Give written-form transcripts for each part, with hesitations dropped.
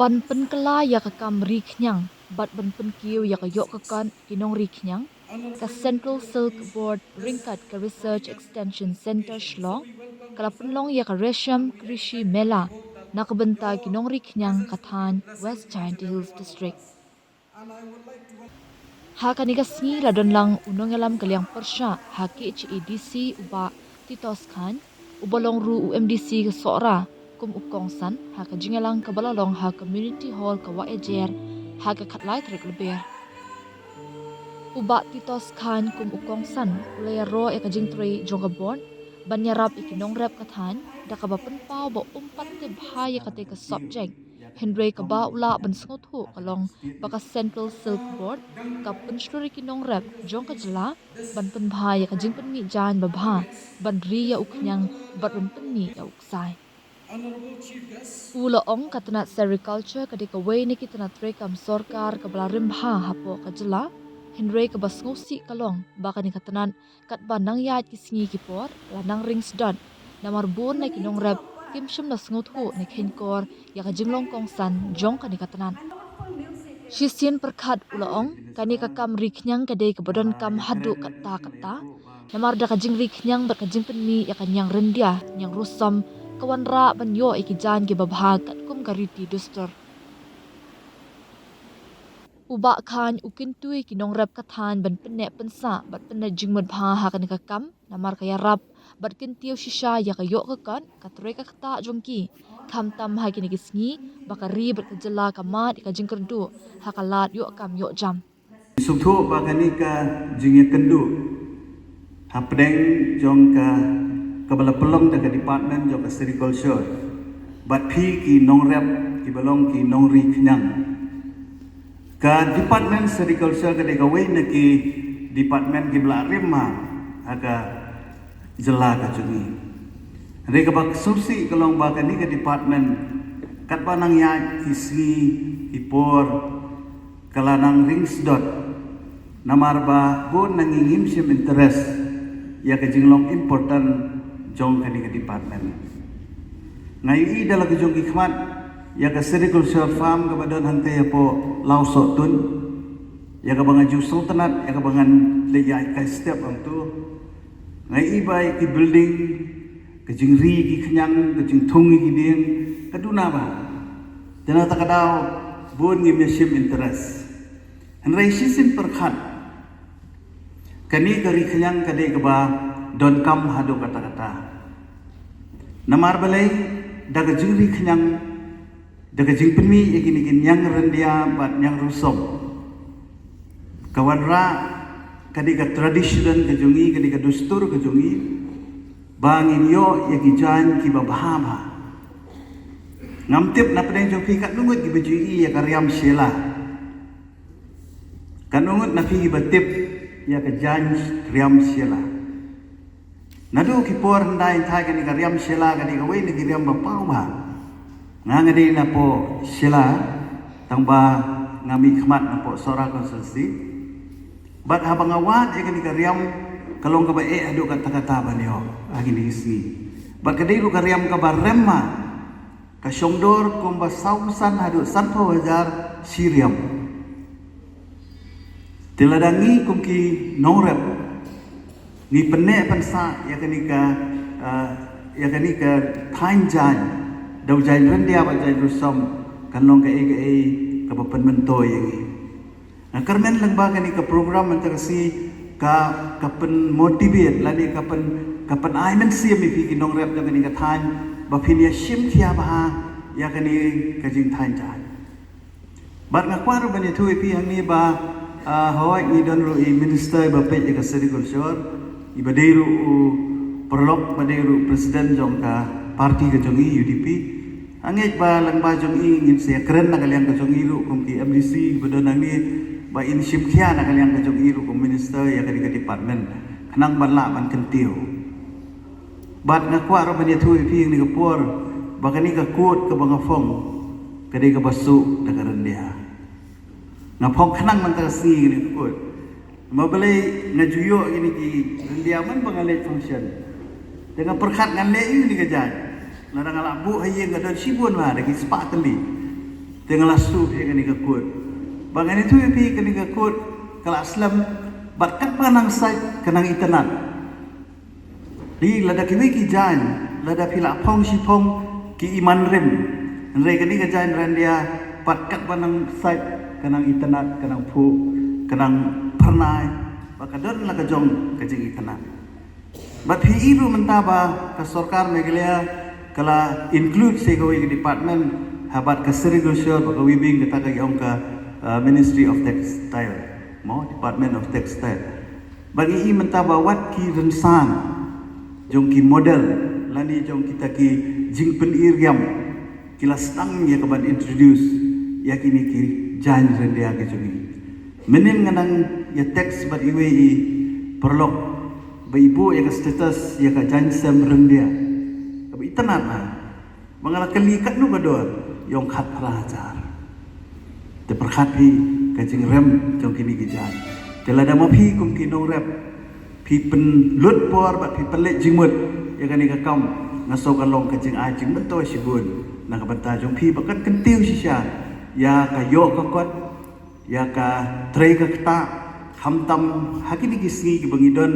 Ban pen kela ya ka kam ri khnyang, bat ban pen kiu ya ka yok ka kan kinong ri khnyang, ka Central Silk Board ringkat ka Research Extension Center Shlong, kala penlong ya ka Resham Krishi Mela, na kabenta kinong ri khnyang kathan West Giant Hills District. Ha kaniga sngi la don lang unong alam kaliang persya ha KHADC uba Titos Khan, ubalong ru UMDC ke Sora, kum ukongsan ha ka jingalang ka balalong ha community hall ka wa ejer ha ka khatlai trek leber. Uba Titos Khan kum ukongsan ulaya ro e ka jingtrei jongabon banyarap ikinong rep kathan da ka bapen pau ba umpat te bhaya ka te ka subject Henry ka ba ula ban sngot hu kalong baka Central Silk Board ka pensluri kinong rep jong ka jela ban pen bhaya ka jing pen mi jan ba bha ban ri ya uknyang bat ban pen mi ya uksai. Ula ong katana sericulture kadika way ni kitana trekam sorkar ka balarim bha hapo ka jela Henry ka basngosi kalong baka ni katanan kat ba nang yat kisngi kipor la nang rings dot namar bun na kinong rep kim shim na sngot ho na khenkor ya ka jinglong kong san jong ka ni katanan. Shisien perkhat ula ong kani ka kam riknyang ka dei ka bodon kam hadu kata namar da ka jing riknyang ber ka jing penmi ya ka nyang rendia nyang rusam kawan ra ban yo ikijan ki babha kat kum gariti dustor. Uba khan ukin tui kinong rap kathan ban penne pensa bat penne jingmut bha ha kan ka kam namar kaya rap bat kin tiu shisha ya ka yok ka kan ka tre ka ta jongki kham tam ha kini kisngi bakari bat ka jela ka mat ka jingkerdu ha ka lat yok kam yok jam. Sukho bakani ka jingya kendu hapdeng jong ka bala pelong da ka department jong ka agriculture bat phi ki nong rap ki balong ki nong ri khnyang ka department agriculture ka de ka we na ki department ki bla remma aga jela ka chungi re ka bak subsi kalong bakani ka department kat banang ya kisgi ipor kalanang rings dot namar ba bon nangingim sim interest ya ka jinglong important jong kani ka department ngai i dala ka jong ki khmat ya ka agriculture farm ka badon hante ya po lau so tun ya ka banga ju sultanat ya ka bangan le ya ka step ang tu ngai i bai ki building ka jingri ki khnyang ka jing thungi ki ding ka duna ba jana ta ka daw bon ngi sim interest Henry sisin perkhat kani kari khanyang kade kaba don kam hado kata-kata namar balai daga jingri khanyang daga jingpemi yakini kin yang rendia bat yang rusom kawan ra kade ka tradition ka jungi kade ka dustur ka jungi bangin yo yaki jan ki babhama ngamtip na pedeng joki kat lungut ki bejui ya karyam shela kanungut na pigi batip ya ka janj riam shela nadu ki por ndai thai ka ni ka riam shela ka ni ka wei ni ki riam ba pau ba ngangadi na po shela tangba ngami khmat na po sora konsulsi bat habang awat ya ka ni ka riam kalong ka ba adu kata-kata ba niyo agi ni isni bat ka dei ka riam ka ba remma ka shongdor kumba sausan hadu sanpo hajar siriam tiladangi kumki nongrep ni penne pansa ya kani ka thanjan dau jain rendia ba jain rusam kanong ka e ka papan mentoy yangi na karmen lang ba kani ka program antara si ka pen motivate lani ka pen aimen si mi pi nongrep da kani ka than ba phinia shim khia ba ya kani ka jing thanjan bat ngakwar ba ni thui pi hangni ba hawai ni don ru minister ba pe ka agriculture ibadeiru perlok badeiru presiden jong ka parti ka jongi UDP angej ba lang ba jongi ngin se keren na kalian ka jongi ru kum ki MDC badon ni ba in ship khia na kalian ka jongi ru kum minister ya ka department kanang banla ban kentiu bat ngakwa ro bani thui pi ni ka por ba kani ka kot ka bangafong kadi ka basu da karendia ngapong kanang man si ni kot mabalay ngajuyo ini ki rendiaman bangalay function dengan perkhat ngan le ini kajan larang ala bu haye ngadon sibun ma dagi spa teli Tengah lasu ia kini kekut. Bagan itu ia pi kini kekut kalau Islam bakat panang sai kenang internet. Di lada kiwi ki jan, lada pila pong si pong ki iman rem. Nrai kini ke jan randia bakat panang sai kenang internet, kenang pu, kenang pernai. Bakadon la kejong kejing internet. But he ibu mentaba ke sarkar megelia kala include segawi ke department habat ke serigosyo baka wibing kita ke yong ke Ministry of Textile mo Department of Textile bagi i mentaba wat ki rensan jong ki model lani jong kita ki jing peniriam kila stang ya kaban introduce ya kini ki jan rendia ke jongi menin nganang ya teks bat iwe i perlok Ibu yang status yang jan sem rendia, tapi itenan mengalah kelikat nu bador yang khat pelajar. Terperhati kajing rem jong kini gijan. Telada mau pi kum kino rep, pi pen lut por bat pi pelet jingmut yang kani kakam ngaso kalong kajing ajing betul sibun. Nak benta jong pi bakat kentiu sisya, ya kayo kakot, ya ka tray kakta, hamtam hakini kisni kibangidon.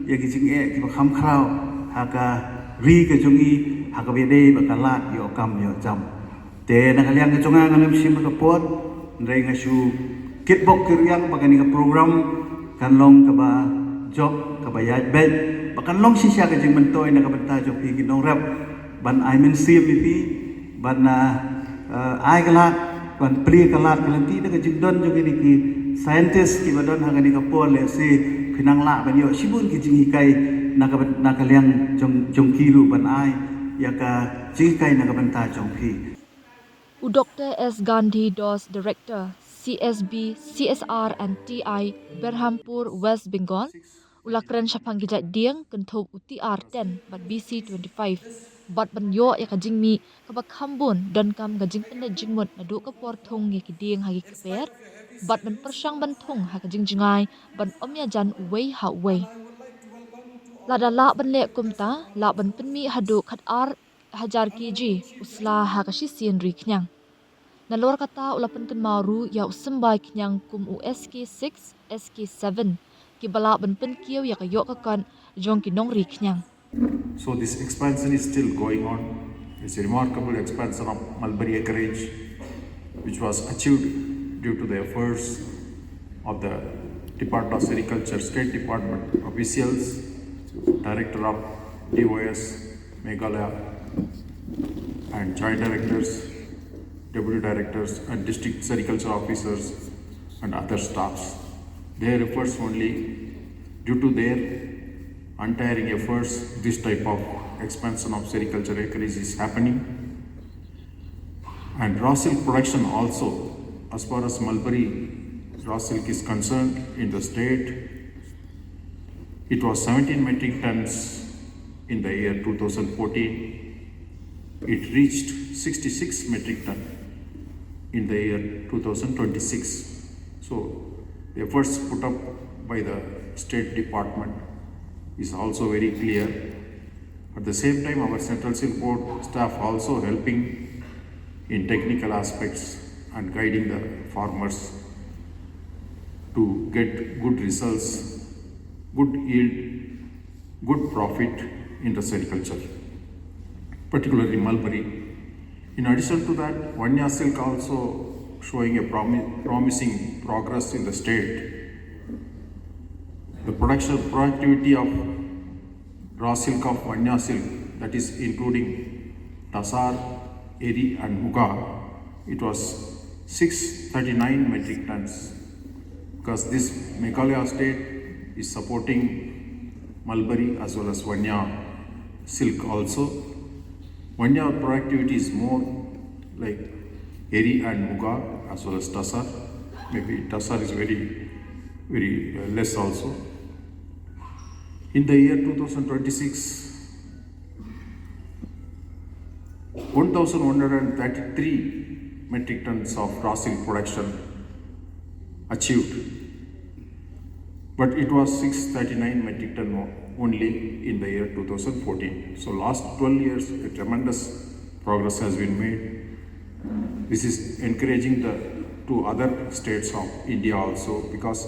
Ya kicing ki bakam krau haka ri ke jungi haka bede bakalat yo kam yo jam te na kaliang ke junga ngam sim ka pot ndai ngasu kitbok kiryang bagani ka program kanlong ka ba job ka ba yaj bed bakan long sisya ke jing mentoy na ka benta job pi kinong rap ban I men sim pi ban ai kalat ban pri kalat kalanti na ka jing don jo ki scientist ki badon haka ni ka pol le si pinang la ban yo sibun ki jing hikai nakaliang jong kilu ban ai ya ka jing hikai nakabanta jong pi Dr. S. Gandhi DOS Director CSB CSR and TI Berhampur West Bengal ulakran syapang gijat diang kentob UTR 10 bat BC 25 bat ban yo ya ka jingmi kabak hambun dan kam gajing penet jingmut nadu ka porthong ya ki diang hagi keper bat ban persyang bantung ha kajing jingai ban omya jan wei ha wei lada la ban le kumta la ban penmi hadu khat ar hajar kg usla ha ka shisien ri khnyang nalor kata ulapan kan maru ya usembai khnyang kum USK 6 SK 7 ki bala ban pen kieu ya ka yo ka kan jong ki nong ri khnyang. So this expansion is still going on. It's a remarkable expansion of mulberry acreage which was achieved due to the efforts of the Department of Agriculture, State Department officials, Director of DOS, Meghalaya, and Joint Directors, Deputy Directors, and District Agriculture Officers, and other staffs. Their efforts only, due to their untiring efforts, this type of expansion of sericulture acreage is happening. And raw silk production also, as far as mulberry raw silk is concerned in the state, it was 17 metric tons in the year 2014. It reached 66 metric ton in the year 2026. So the efforts put up by the State Department is also very clear. At the same time, our Central Silk Board staff also helping in technical aspects and guiding the farmers to get good results, good yield, good profit in the sericulture, particularly mulberry. In addition to that, Vanya silk also showing a promising progress in the state. The productivity of raw silk of Vanya silk, that is including Tasar, Eri and Muga, it was 639 metric tons, because this Meghalaya state is supporting mulberry as well as Vanya silk also. Vanya productivity is more like Eri and Muga as well as Tasar. Maybe Tasar is very less also. In the year 2026, 1,133 metric tons of raw silk production achieved, but it was 639 metric ton only in the year 2014. So last 12 years, a tremendous progress has been made. This is encouraging the to other states of India also, because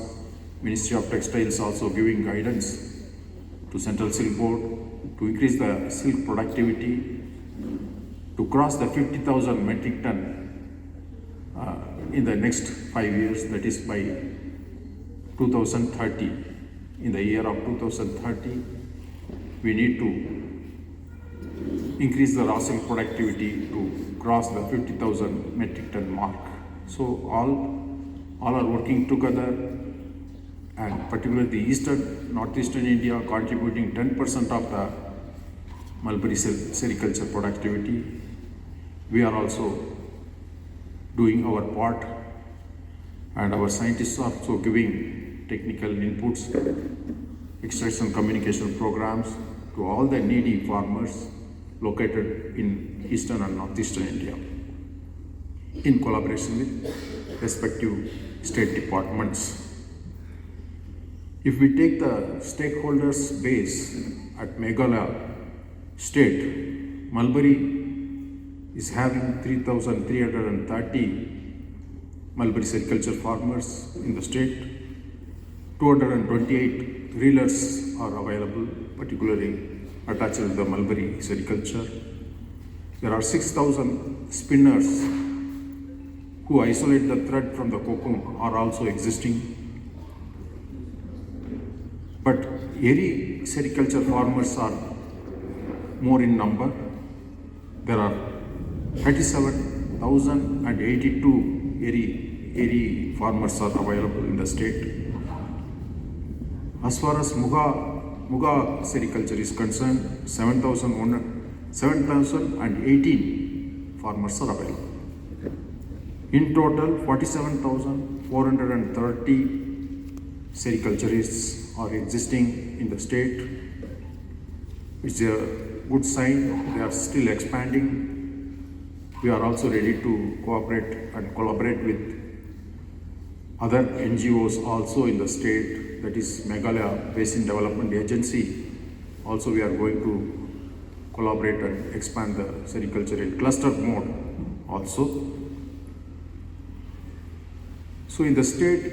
Ministry of Textiles also giving guidance to Central Silk Board to increase the silk productivity to cross the 50,000 metric ton in the next 5 years, that is by 2030. In the year of 2030, we need to increase the raw silk productivity to cross the 50,000 metric ton mark. So all are working together, and particularly the eastern, northeastern India contributing 10% of the mulberry sericulture productivity. We are also doing our part, and our scientists are also giving technical inputs, extraction communication programs to all the needy farmers located in eastern and northeastern India in collaboration with respective state departments. If we take the stakeholders base at Meghalaya state, Mulberry is having 3,330 mulberry sericulture farmers in the state. 228 reelers are available, particularly attached to the mulberry sericulture. There are 6,000 spinners who isolate the thread from the cocoon are also existing. But eri sericulture farmers are more in number. There are 37,082 eri farmers are available in the state. As far as Muga sericulture is concerned, 7,018 farmers are available. In total, 47,430 sericulturists are existing in the state. It's a good sign. They are still expanding. We are also ready to cooperate and collaborate with other NGOs also in the state, that is Meghalaya Basin Development Agency. Also, we are going to collaborate and expand the sericulture in cluster mode also. So in the state,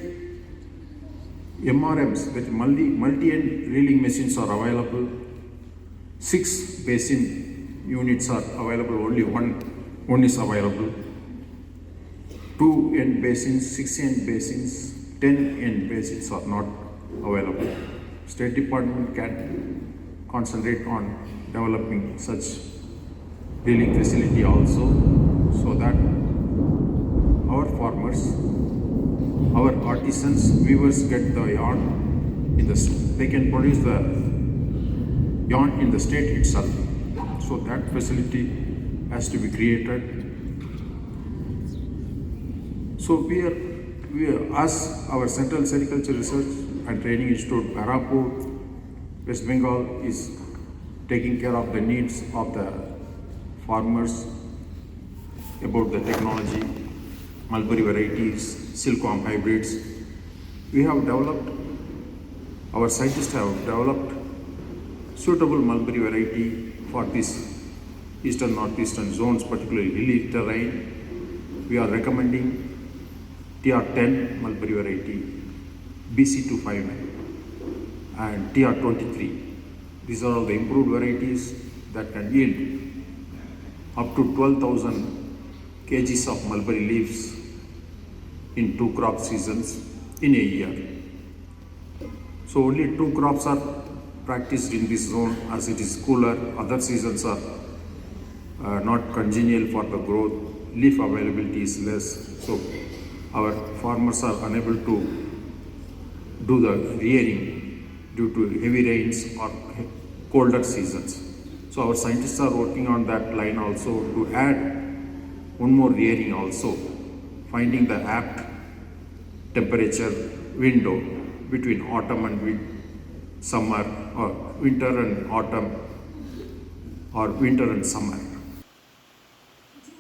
MRMs, that multi-end reeling machines are available. 6 basin units are available, only one is available. 2 end basins, 6 end basins, 10 end basins are not available. State Department can concentrate on developing such reeling facility also, so that our farmers, our artisans, weavers get the yarn they can produce the yarn in the state itself. So that facility has to be created. So we are as our Central Sericulture Research and Training Institute, Barapur, West Bengal, is taking care of the needs of the farmers about the technology, mulberry varieties, silkworm hybrids. Our scientists have developed suitable mulberry variety for this eastern northeastern zones, particularly hilly terrain. We are recommending TR10 mulberry variety, BC259 and TR23. These are all the improved varieties that can yield up to 12,000 kgs of mulberry leaves in 2 crop seasons in a year. So only 2 crops are practiced in this zone as it is cooler. Other seasons are not congenial for the growth. Leaf availability is less. So our farmers are unable to do the rearing due to heavy rains or colder seasons. So our scientists are working on that line also to add one more rearing also, finding the apt temperature window between autumn and summer, or winter and autumn, or winter and summer.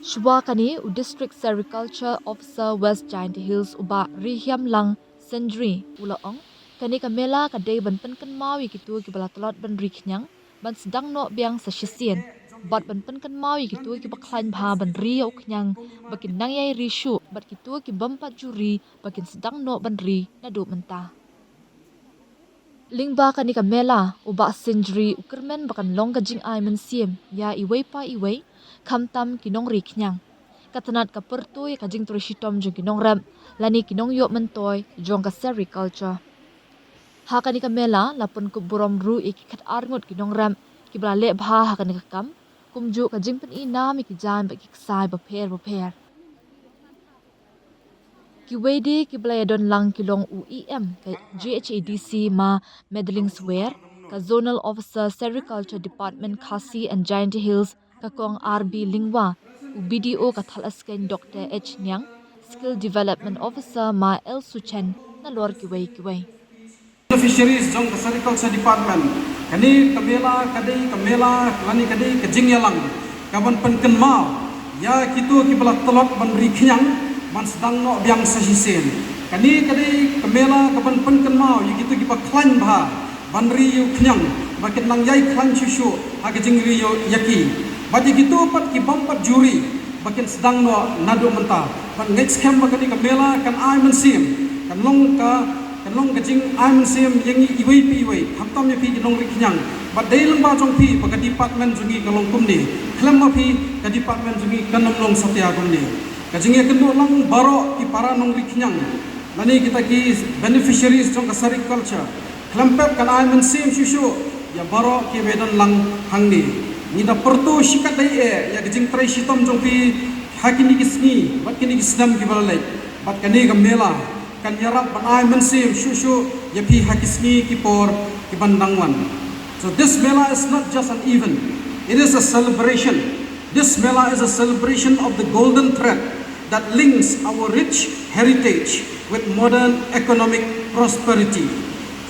Shwa kani u District Sericulture Officer West Giant Hills uba Rihiam Lang Sendri ulaong kani kamela kadai ban pen kan mawi kitu ki balatalot ban riknyang ban sedang no biang sa shisien Bat ban pen kan mau gitu ki baklan bha ban ri au knyang bakin nang yai rishu bat gitu ki bampat juri bakin sedang no ban ri na do mentah. Lingba kani ka mela uba sindri ukermen bakan long ka jing ai men siem ya iwei pa iwei khamtam kinong ri knyang. Katanat ka pertoi ka jing trishitom jong kinong ram lani kinong yo mentoy jong ka sericulture. Hakani ka mela lapun ku burom ru iki khat arngot kinong ram ki bla le bha hakani ka kam kumju ka jing pen ina mi ki jan ba ki sai ba pher. Ki wede ki bla don lang kilong UEM ka GHADC ma Medaling Swear ka Zonal Officer Sericulture Department Khasi and Giant Hills ka kong RB Lingwa u BDO ka thalasken Dr. H Nyang Skill Development Officer ma El Suchen na lor ki wei. Fisheries jong Agriculture Department kani kamela lani kadai kajing yalang kaban penken mau ya kitu kibala telot ban rikhyang man sedang no biang sahisen kani kadai kamela kaban penken mau ya kitu kiba klan bha ban ri yu khyang bakin nang yai klan susu ha kajing ri yu yaki badi kitu pat kibam pat juri bakin sedang no nadu menta ban ngej kem bakani kamela kan ai mensim kan long kajing am sim yangi iwei pi iwei hamtam pi kinong riknyang but dailem ba jong pi paka department jungi kalong kumni klam pi ka department jungi kanam long satya kumni kajing ya kendo lang baro ki para nong riknyang nani kita ki beneficiaries jong agriculture klam pep kan am sim shushu ya baro ki medan lang hangni ni da pertu shikat dai ya kajing trai shitom jong pi hakini kisni bat kini kisnam ki balai bat kani gamela kan yarap banai mensim shushu yapi hakisni kipor kibandangwan. So this Mela is not just an event, it is a celebration. This Mela is a celebration of the golden thread that links our rich heritage with modern economic prosperity.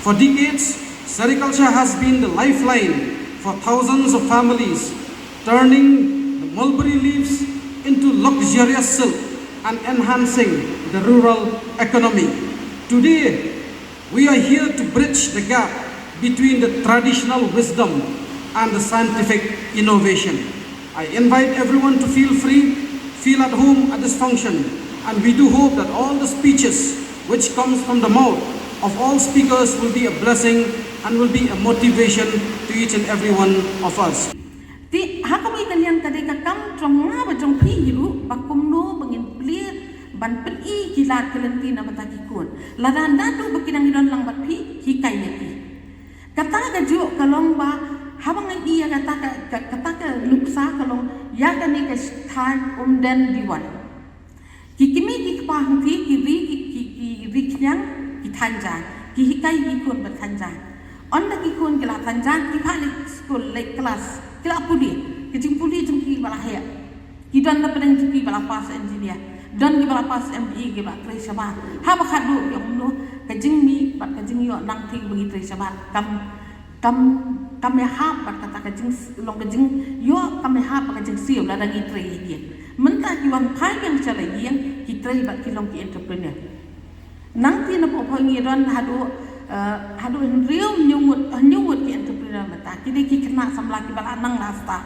For decades, sericulture has been the lifeline for thousands of families, turning the mulberry leaves into luxurious silk and enhancing the rural economy. Today, we are here to bridge the gap between the traditional wisdom and the scientific innovation. I invite everyone to feel free, feel at home at this function, and we do hope that all the speeches which comes from the mouth of all speakers will be a blessing and will be a motivation to each and every one of us. Ti hakami kalian kadai kakam trongna bajong pi hilu bakumno bangin clear ban pei kilat kelenti na bataki kun ladan datu bakinang idon lang bat pi hikai yaki kata gajo kalong ba habang iya kata ka luksa kalong ya kani ka sthan umden diwan kikimi kikpa hti ki riknyang ki thanjan ki hikai ki kun bat thanjan on da ki kun kila thanjan ki phalik school like class kila pudi kicing pudi jengki bala haya kidan na pedang jengki bala pas engineer dan ki bala pas MBA ki bala trai sabar ha ba khadu ki umno kajing mi bat kajing yo nang thing bagi trai sabar kam ya ha bat kata kajing long kajing yo kam ya ha ba kajing siu la dangi trai ye menta ki wan phai yang chala ye ki trai bat ki long ki entrepreneur nang ti na po phangi ron hadu real nyungut ki entrepreneur mata kini ki kena samla ki bala nang lasta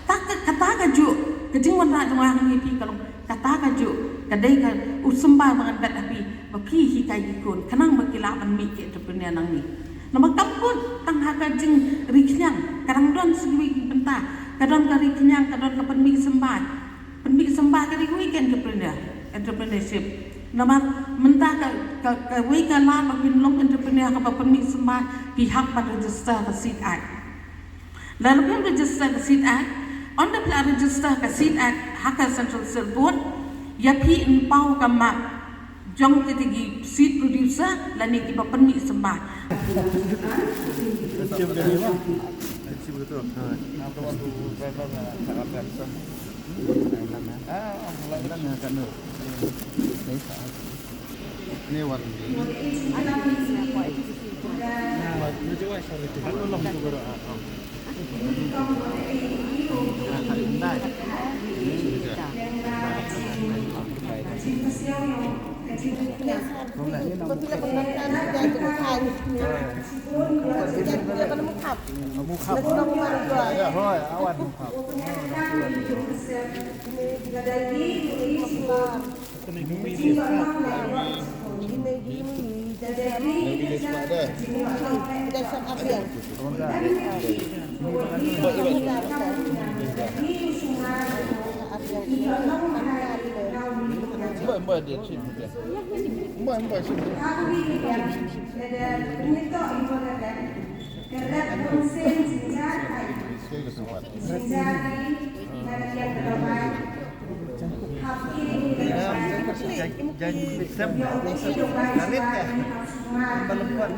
tak kata kaju kajing wan ra jong ngi pi kalong kata kaju kadai ka usamba mangan dat api bapi hikai ikun kanang bakila ban mi ki entrepreneur nang ni nama kampun tang ha kajing riknyang kadang don segi benta kadang ka riknyang kadang ka pan mi sembah ka weekend entrepreneurship nama menta ka we ka la bakin long entrepreneur ka pan mi sembah pihak pada register ka seed act lalu pun register ka seed act on the plan register ka seed act haka central cell board yapi empau ka map jong ketigi seed producer lani ki pan mi sembah Apabila pengangkatan tidak ditekan, dia akan mengungkap. Lagu nomor 2. Ya, hoi, awan mukap. Mbak dia sini. Mbak sini. Jangan sistem karet ya. Belum buat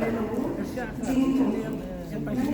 yang paling